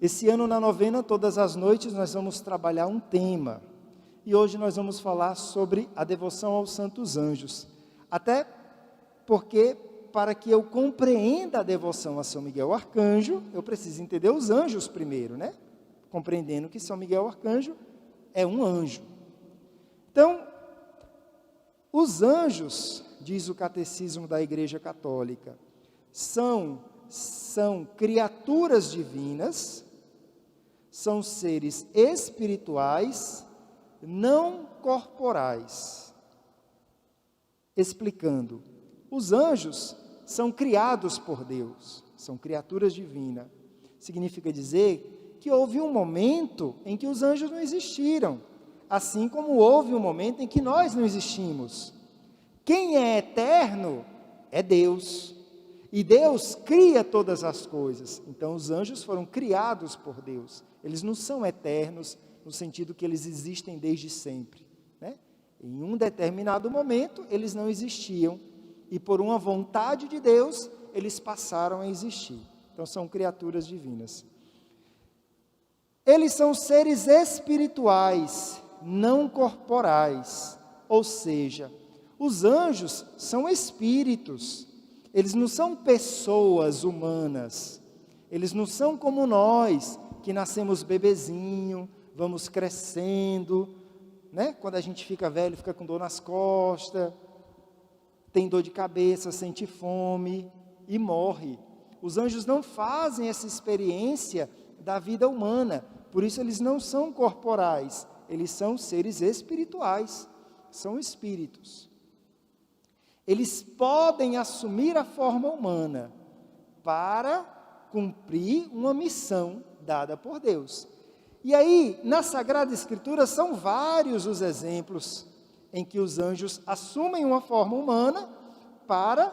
Esse ano na novena, todas as noites, nós vamos trabalhar um tema. E hoje nós vamos falar sobre a devoção aos santos anjos. Até porque, para que eu compreenda a devoção a São Miguel Arcanjo, eu preciso entender os anjos primeiro, né? Compreendendo que São Miguel Arcanjo é um anjo. Então, os anjos, diz o Catecismo da Igreja Católica, são criaturas divinas, são seres espirituais, não corporais. Explicando, os anjos são criados por Deus, são criaturas divinas. Significa dizer que houve um momento em que os anjos não existiram, assim como houve um momento em que nós não existimos. Quem é eterno é Deus, e Deus cria todas as coisas. Então os anjos foram criados por Deus, eles não são eternos no sentido que eles existem desde sempre, né? Em um determinado momento eles não existiam, e por uma vontade de Deus eles passaram a existir. Então são criaturas divinas. Eles são seres espirituais, não corporais, ou seja, os anjos são espíritos, eles não são pessoas humanas, eles não são como nós, que nascemos bebezinho, vamos crescendo, né? Quando a gente fica velho, fica com dor nas costas, tem dor de cabeça, sente fome e morre. Os anjos não fazem essa experiência da vida humana, por isso eles não são corporais, eles são seres espirituais, são espíritos. Eles podem assumir a forma humana para cumprir uma missão dada por Deus. E aí, na Sagrada Escritura, são vários os exemplos em que os anjos assumem uma forma humana para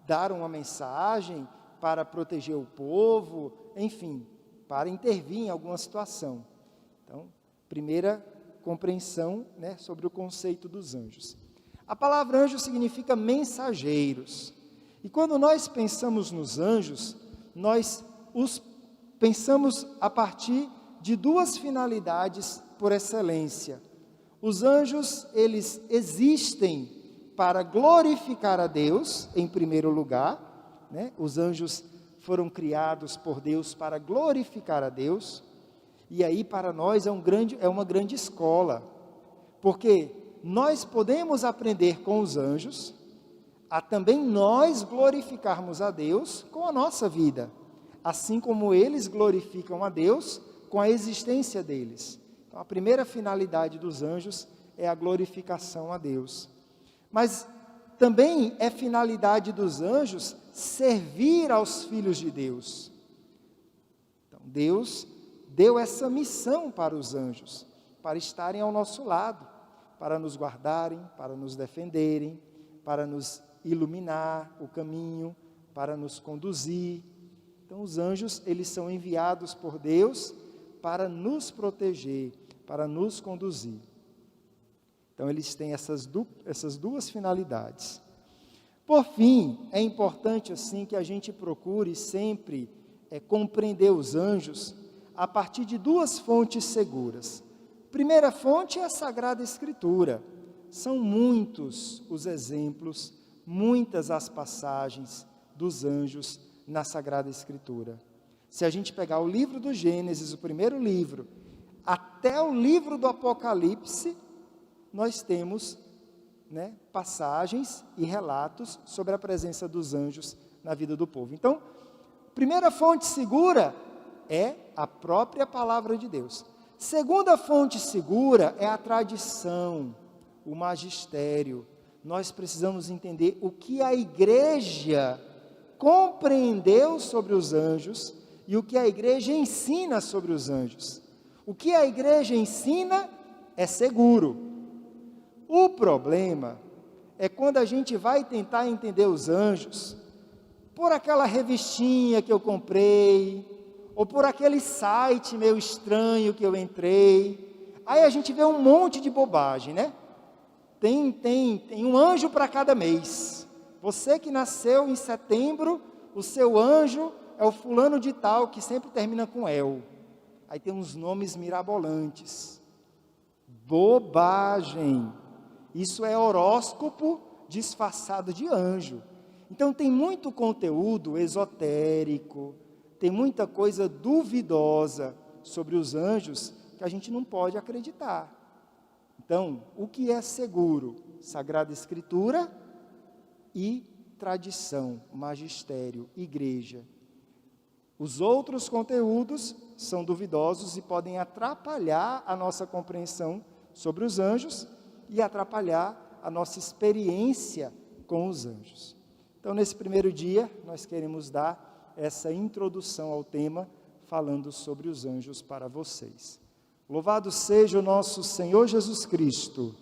dar uma mensagem, para proteger o povo, enfim, para intervir em alguma situação. Então, primeira compreensão, né, sobre o conceito dos anjos. A palavra anjo significa mensageiros. E quando nós pensamos nos anjos, nós os pensamos a partir de duas finalidades por excelência. Os anjos, eles existem para glorificar a Deus, em primeiro lugar, né? Os anjos foram criados por Deus para glorificar a Deus, e aí para nós é uma grande escola, porque nós podemos aprender com os anjos, a também nós glorificarmos a Deus com a nossa vida, assim como eles glorificam a Deus com a existência deles. Então, a primeira finalidade dos anjos é a glorificação a Deus. Mas também é finalidade dos anjos servir aos filhos de Deus. Então, Deus deu essa missão para os anjos, para estarem ao nosso lado, para nos guardarem, para nos defenderem, para nos iluminar o caminho, para nos conduzir. Então, os anjos, eles são enviados por Deus para nos proteger, para nos conduzir. Então, eles têm essas duas finalidades. Por fim, é importante assim que a gente procure sempre compreender os anjos a partir de duas fontes seguras. Primeira fonte é a Sagrada Escritura. São muitos os exemplos, muitas as passagens dos anjos na Sagrada Escritura. Se a gente pegar o livro do Gênesis, o primeiro livro, até o livro do Apocalipse, nós temos, né, passagens e relatos sobre a presença dos anjos na vida do povo. Então, primeira fonte segura é a própria palavra de Deus. Segunda fonte segura é a tradição, o magistério. Nós precisamos entender o que a igreja compreendeu sobre os anjos e o que a igreja ensina sobre os anjos. O que a igreja ensina é seguro. O problema é quando a gente vai tentar entender os anjos por aquela revistinha que eu comprei, ou por aquele site meio estranho que eu entrei. Aí a gente vê um monte de bobagem, né? Tem um anjo para cada mês. Você que nasceu em setembro, o seu anjo é é o fulano de tal que sempre termina com El. Aí tem uns nomes mirabolantes. Bobagem! Isso é horóscopo disfarçado de anjo. Então tem muito conteúdo esotérico, tem muita coisa duvidosa sobre os anjos que a gente não pode acreditar. Então, o que é seguro? Sagrada Escritura e tradição, magistério, igreja. Os outros conteúdos são duvidosos e podem atrapalhar a nossa compreensão sobre os anjos e atrapalhar a nossa experiência com os anjos. Então, nesse primeiro dia, nós queremos dar essa introdução ao tema, falando sobre os anjos para vocês. Louvado seja o nosso Senhor Jesus Cristo.